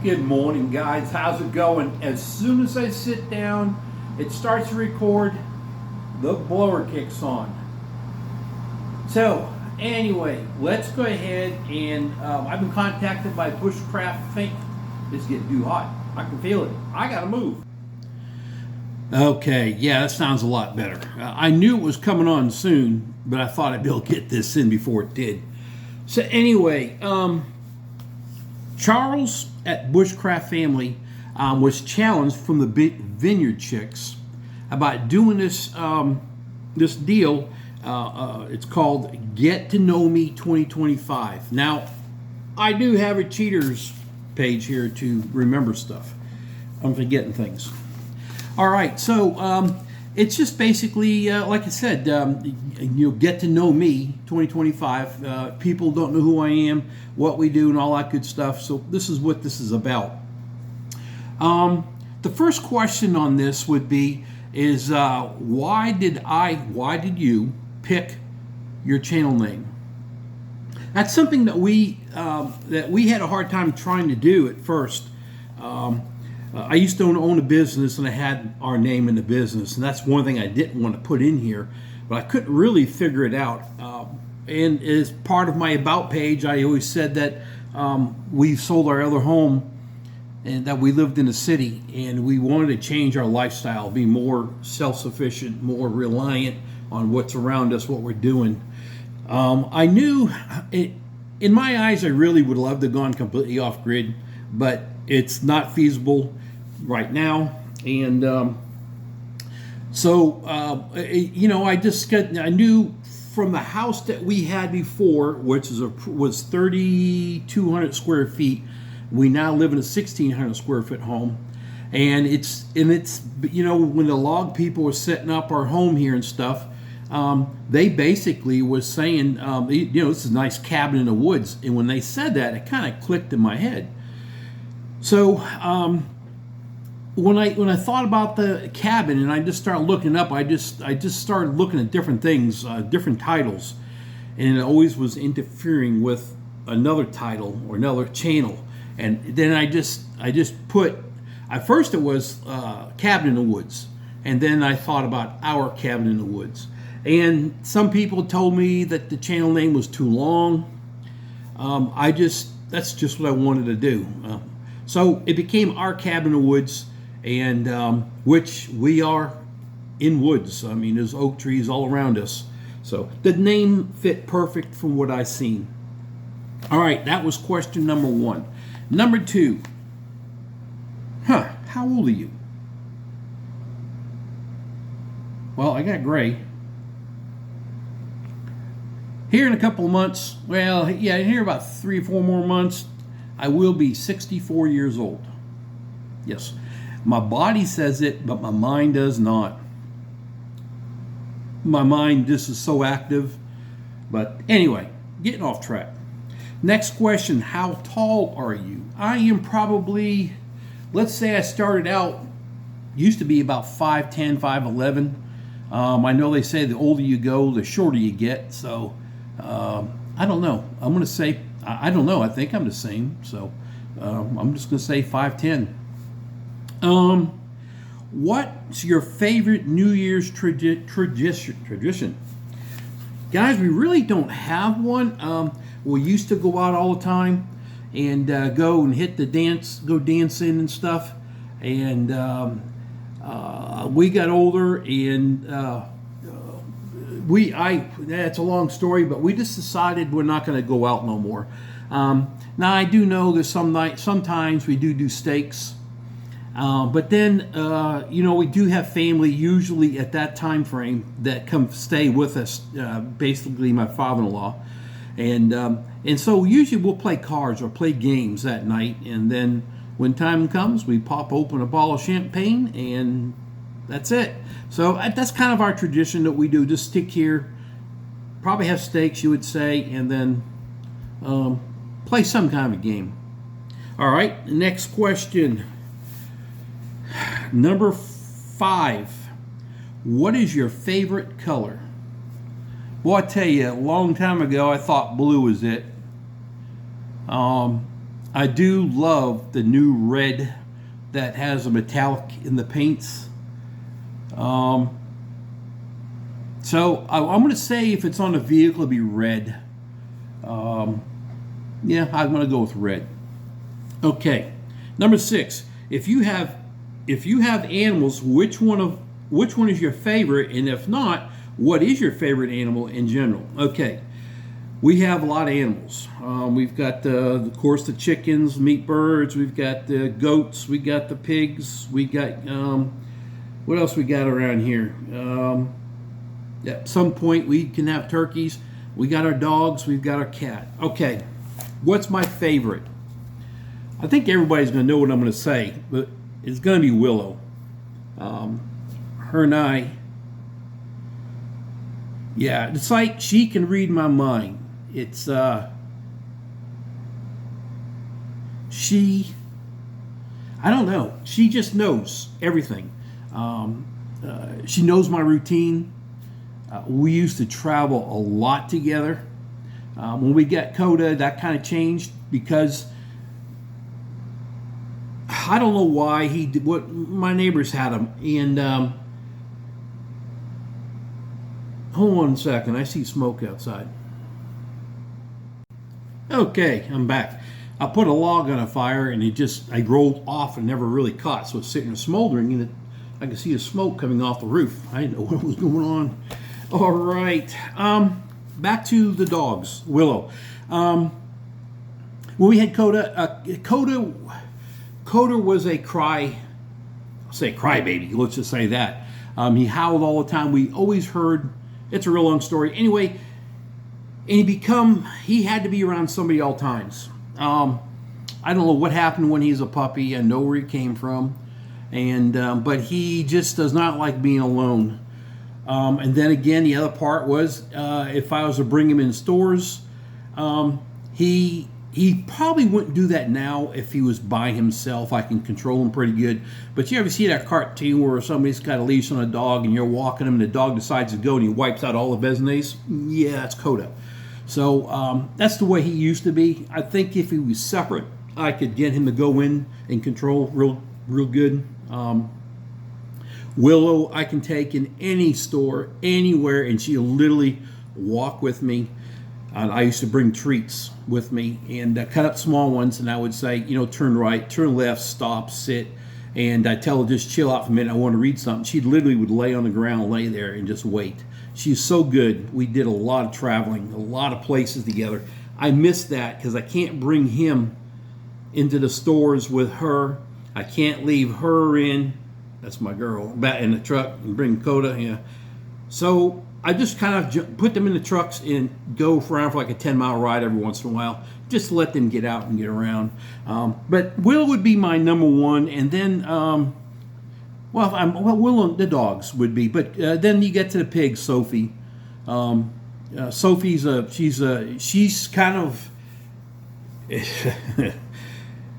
Good morning, guys. How's it going? As soon as I sit down, it starts to record, the blower kicks on. So, anyway, let's go ahead and I've been contacted by Bushcraft. Think it's getting too hot. I can feel it. I gotta move. Okay, yeah, that sounds a lot better. I knew it was coming on soon, but I thought I'd be able to get this in before it did. So anyway, Charles at Bushcraft Family was challenged from the Vineyard Chicks about doing this this deal. It's called Get to Know Me 2025. Now, I do have a cheaters page here to remember stuff. I'm forgetting things. All right, so it's just basically, like I said, you'll get to know me 2025. People don't know who I am, what we do, and all that good stuff. So this is what this is about. The first question on this would be, is why did you pick your channel name? That's something that we had a hard time trying to do at first. I used to own a business, and I had our name in the business, and that's one thing I didn't want to put in here, but I couldn't really figure it out. And as part of my about page, I always said that we sold our other home and that we lived in a city, and we wanted to change our lifestyle, be more self-sufficient, more reliant on what's around us, what we're doing. I knew, in my eyes, I really would love to have gone completely off-grid, but it's not feasible right now. And I knew from the house that we had before, which was 3,200 square feet. We now live in a 1,600 square foot home, and it's when the log people were setting up our home here and stuff, they basically was saying, this is a nice cabin in the woods. And when they said that, it kind of clicked in my head. So when I thought about the cabin and I just started looking up, I just started looking at different things, different titles, and it always was interfering with another title or another channel. And then I just put, at first it was Cabin in the Woods, and then I thought about Our Cabin in the Woods. And some people told me that the channel name was too long. That's just what I wanted to do. So it became Our Cabin in the Woods, and which we are in woods. I mean, there's oak trees all around us. So the name fit perfect from what I've seen. All right, that was question number one. Number two, how old are you? Well, I got gray. Here in a couple of months, here about 3 or 4 more months, I will be 64 years old. Yes, my body says it, but my mind does not. My mind just is so active. But anyway, getting off track. Next question, how tall are you? I am probably, let's say I started out, used to be about 5'10", 5'11". I know they say the older you go, the shorter you get. So I don't know. I'm going to say, I don't know. I think I'm the same. So I'm just going to say 5'10". What's your favorite New Year's tradition? Guys, we really don't have one. We used to go out all the time and go and hit the dance, go dancing and stuff. And we got older, and that's a long story, but we just decided we're not going to go out no more. Now I do know that sometimes we do steaks, but then we do have family usually at that time frame that come stay with us. Basically, my father-in-law, and so usually we'll play cards or play games that night, and then when time comes, we pop open a bottle of champagne, and that's it. So that's kind of our tradition that we do. Just stick here, probably have steaks, you would say, and then play some kind of a game. All right, next question. Number 5. What is your favorite color? Boy, I tell you, a long time ago, I thought blue was it. I do love the new red that has a metallic in the paints. So I'm going to say if it's on a vehicle, it'll be red. Yeah, I'm going to go with red. Okay, number 6. If you have animals, which one is your favorite, and if not, what is your favorite animal in general? Okay, we have a lot of animals. We've got of course the chickens, meat birds. We've got the goats. We got the pigs. We got what else we got around here? At some point we can have turkeys. We got our dogs. We've got our cat. Okay, what's my favorite? I think everybody's going to know what I'm going to say, but it's going to be Willow. Her and I, yeah, it's like she can read my mind. It's she, I don't know. She just knows everything. She knows my routine. We used to travel a lot together. When we got Koda, that kind of changed because I don't know why he did what my neighbors had him. And hold on a second, I see smoke outside. Okay, I'm back. I put a log on a fire and I rolled off and never really caught, so it's sitting there smoldering and I could see the smoke coming off the roof. I didn't know what was going on. All right, back to the dogs. Willow. When we had Koda, Koda was a crybaby. Let's just say that. He howled all the time. We always heard. It's a real long story. Anyway, and he had to be around somebody all times. I don't know what happened when he was a puppy. I know where he came from, and but he just does not like being alone. And then again, the other part was if I was to bring him in stores, he probably wouldn't do that now if he was by himself. I can control him pretty good. But you ever see that cartoon where somebody's got a leash on a dog and you're walking him and the dog decides to go and he wipes out all the business? Yeah, that's Koda. So that's the way he used to be. I think if he was separate, I could get him to go in and control real good. Willow I can take in any store, anywhere, and she'll literally walk with me. I used to bring treats with me and cut up small ones, and I would say, turn right, turn left, stop, sit, and I tell her just chill out for a minute. I want to read something. She literally would lay on the ground, lay there, and just wait. She's so good. We did a lot of traveling, a lot of places together. I miss that because I can't bring him into the stores with her. I can't leave her in. That's my girl. Back in the truck and bring Koda. Yeah. So I just kind of put them in the trucks and go around for like a 10-mile ride every once in a while, just to let them get out and get around. But Will would be my number one, and then Will the dogs would be. But then you get to the pigs, Sophie. Sophie's she's kind of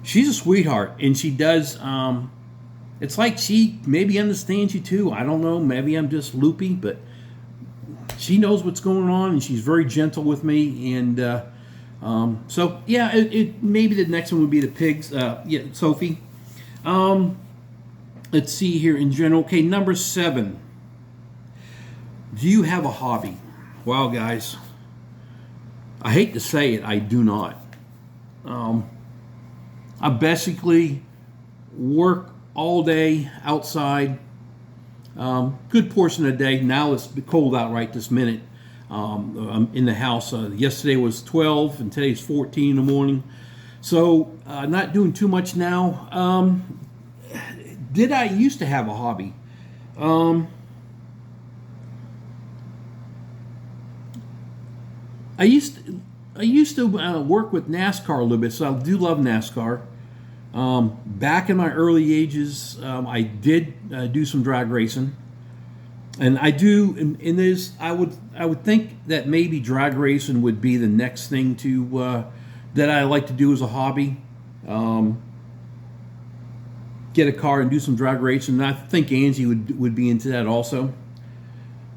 she's a sweetheart, and she does. It's like she maybe understands you too. I don't know. Maybe I'm just loopy, but she knows what's going on, and she's very gentle with me. And so, yeah, it maybe the next one would be the pigs. Yeah, Sophie. Let's see here in general. Okay, number 7. Do you have a hobby? Wow, guys. I hate to say it, I do not. I basically work all day outside, good portion of the day. Now it's cold out right this minute. I'm in the house. Yesterday was 12 and today's 14 in the morning. So not doing too much now. Did I used to have a hobby? I used to work with NASCAR a little bit, so I do love NASCAR. Back in my early ages, I did do some drag racing, and I do. In this, I would think that maybe drag racing would be the next thing to that I like to do as a hobby. Get a car and do some drag racing. And I think Angie would be into that also.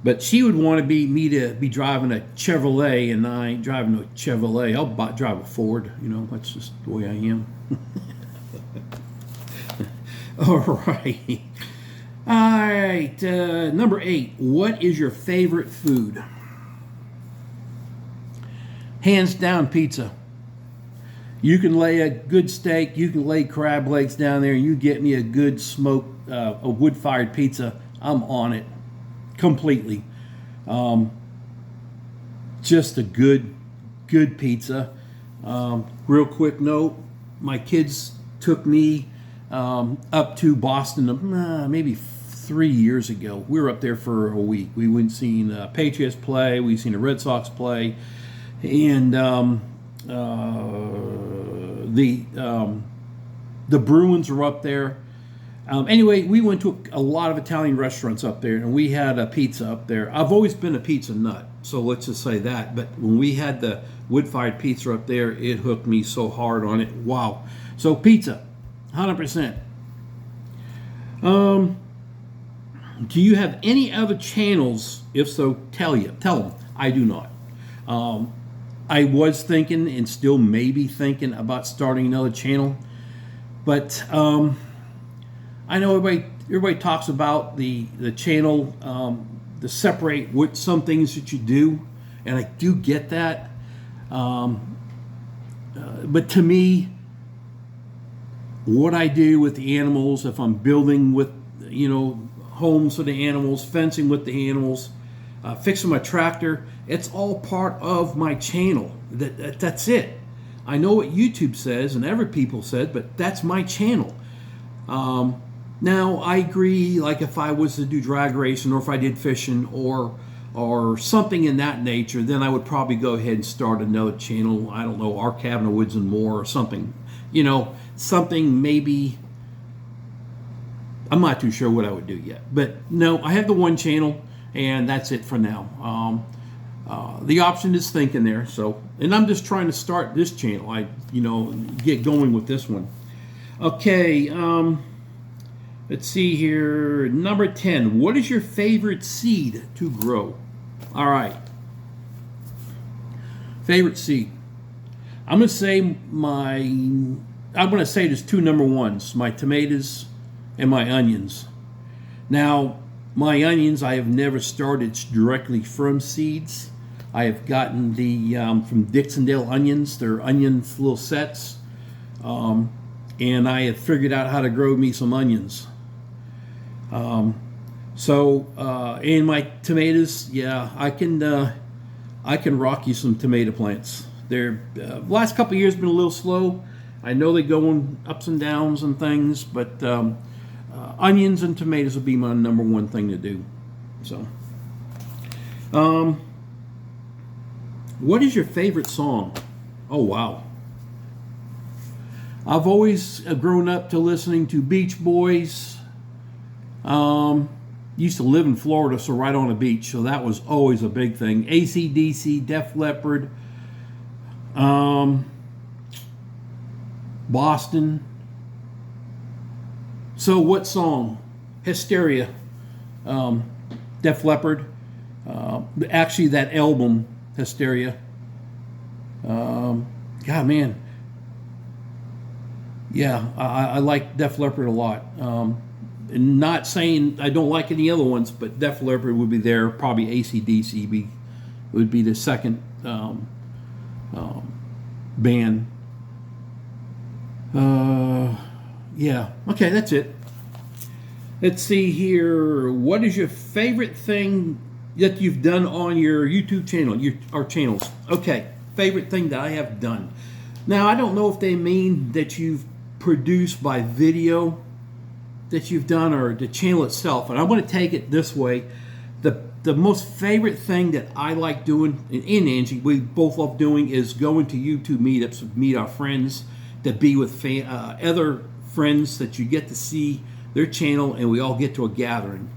But she would want me to be driving a Chevrolet, and I ain't driving a Chevrolet. I'll drive a Ford. You know, that's just the way I am. All right. All right. Number 8. What is your favorite food? Hands down, pizza. You can lay a good steak, you can lay crab legs down there, and you get me a good smoked, a wood-fired pizza, I'm on it completely. Just a good pizza. Real quick note, my kids took me up to Boston maybe 3 years ago. We were up there for a week. We went and seen Patriots play, we seen the Red Sox play, and the Bruins were up there. Anyway, we went to a lot of Italian restaurants up there, and we had a pizza up there. I've always been a pizza nut, so let's just say that. But when we had the wood-fired pizza up there, it hooked me so hard on it. Wow. So pizza, 100%. Do you have any other channels? If so, tell them. I do not. I was thinking, and still maybe thinking, about starting another channel, but I know everybody talks about the channel to separate what some things that you do, and I do get that. But to me, what I do with the animals, if I'm building with, homes for the animals, fencing with the animals, fixing my tractor, it's all part of my channel. That's it. I know what YouTube says and other people said, but that's my channel. Now, I agree, like if I was to do drag racing, or if I did fishing, or something in that nature, then I would probably go ahead and start another channel. I don't know, Our Cabin of Woods and More, or something. Something maybe. I'm not too sure what I would do yet. But no, I have the one channel, and that's it for now. The option is thinking there. So, and I'm just trying to start this channel. Get going with this one. Okay. Let's see here. Number 10. What is your favorite seed to grow? All right. Favorite seed. I'm going to say there's two number ones. My tomatoes and my onions. Now, my onions, I have never started directly from seeds. I have gotten the from Dixondale onions. They're onion little sets. And I have figured out how to grow me some onions. And my tomatoes, yeah, I can rock you some tomato plants. They're last couple of years been a little slow. I know they go in ups and downs and things, but onions and tomatoes would be my number one thing to do. So, what is your favorite song? Oh wow. I've always grown up to listening to Beach Boys. Used to live in Florida, so right on the beach, so that was always a big thing. AC/DC, Def Leppard, Boston. So what song? Hysteria, Def Leppard. Actually, that album, Hysteria. God, man. Yeah, I like Def Leppard a lot. Not saying I don't like any other ones, but Def Leppard would be there. Probably AC/DC would be the second band. Yeah, okay, that's it. Let's see here. What is your favorite thing that you've done on your YouTube channel, our channels? Okay, favorite thing that I have done. Now, I don't know if they mean that you've produced by video that you've done, or the channel itself, and I want to take it this way. The most favorite thing that I like doing, and Angie, we both love doing, is going to YouTube meetups, meet our friends, to be with other friends that you get to see their channel, and we all get to a gathering.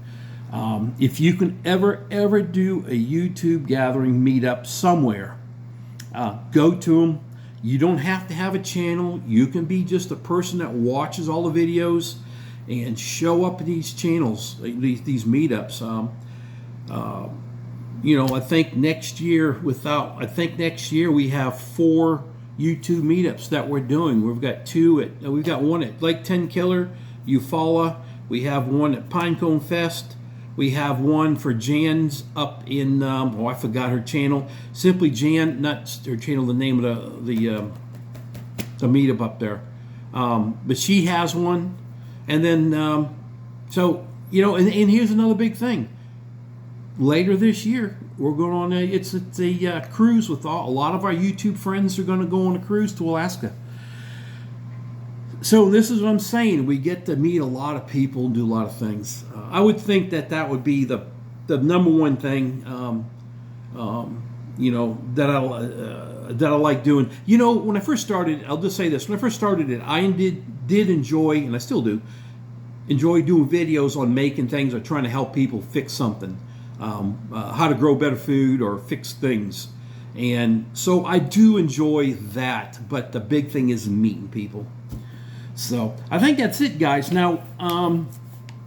If you can ever do a YouTube gathering meetup somewhere, go to them. You don't have to have a channel. You can be just a person that watches all the videos and show up at these channels, these meetups. You know, I think next year we have 4 YouTube meetups that we're doing. We've got one at Lake Ten Killer, Eufaula. We have one at Pinecone Fest. We have one for Jan's up in I forgot her channel. Simply Jan, not her channel, the name of the meetup up there. But she has one, and then so you know, and here's another big thing. Later this year, we're going on a cruise with a lot of our YouTube friends are going to go on a cruise to Alaska. So this is what I'm saying. We get to meet a lot of people and do a lot of things. I would think that would be the number one thing, you know, that I like doing. You know, when I first started, I'll just say this: when I first started it, I did enjoy, and I still do, enjoy doing videos on making things or trying to help people fix something. How to grow better food or fix things. And so I do enjoy that, but the big thing is meeting people. So I think that's it, guys. Now, I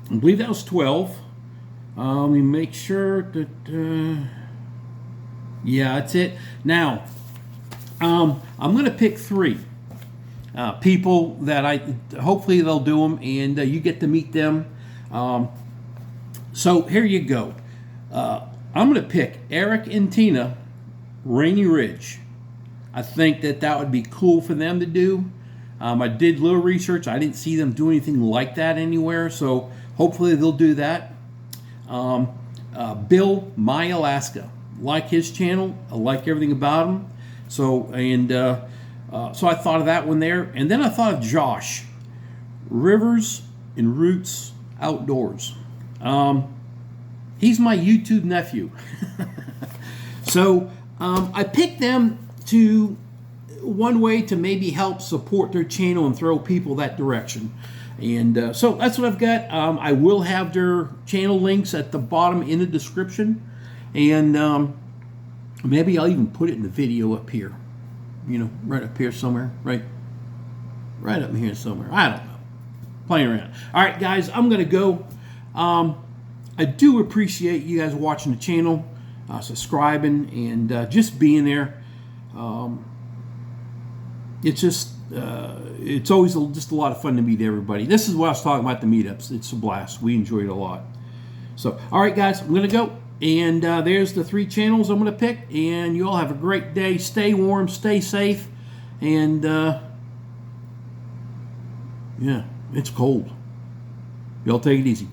believe that was 12. Let me make sure that, yeah, that's it. Now, I'm going to pick 3 people that hopefully they'll do them, and you get to meet them. So here you go. I'm going to pick Eric and Tina, Rainy Ridge. I think that would be cool for them to do. I did a little research. I didn't see them do anything like that anywhere, so hopefully they'll do that. Bill, My Alaska. Like his channel. I like everything about him. So I thought of that one there. And then I thought of Josh, Rivers and Roots Outdoors. He's my YouTube nephew. So I picked them to one way to maybe help support their channel and throw people that direction. And so that's what I've got. I will have their channel links at the bottom in the description. And maybe I'll even put it in the video up here. You know, right up here somewhere. Right up here somewhere. I don't know. Playing around. All right, guys, I'm going to go. I do appreciate you guys watching the channel, subscribing, and just being there. It's always just a lot of fun to meet everybody. This is what I was talking about, the meetups. It's a blast. We enjoy it a lot. So, all right, guys, I'm going to go. And there's the 3 channels I'm going to pick. And you all have a great day. Stay warm, stay safe. And, yeah, it's cold. Y'all take it easy.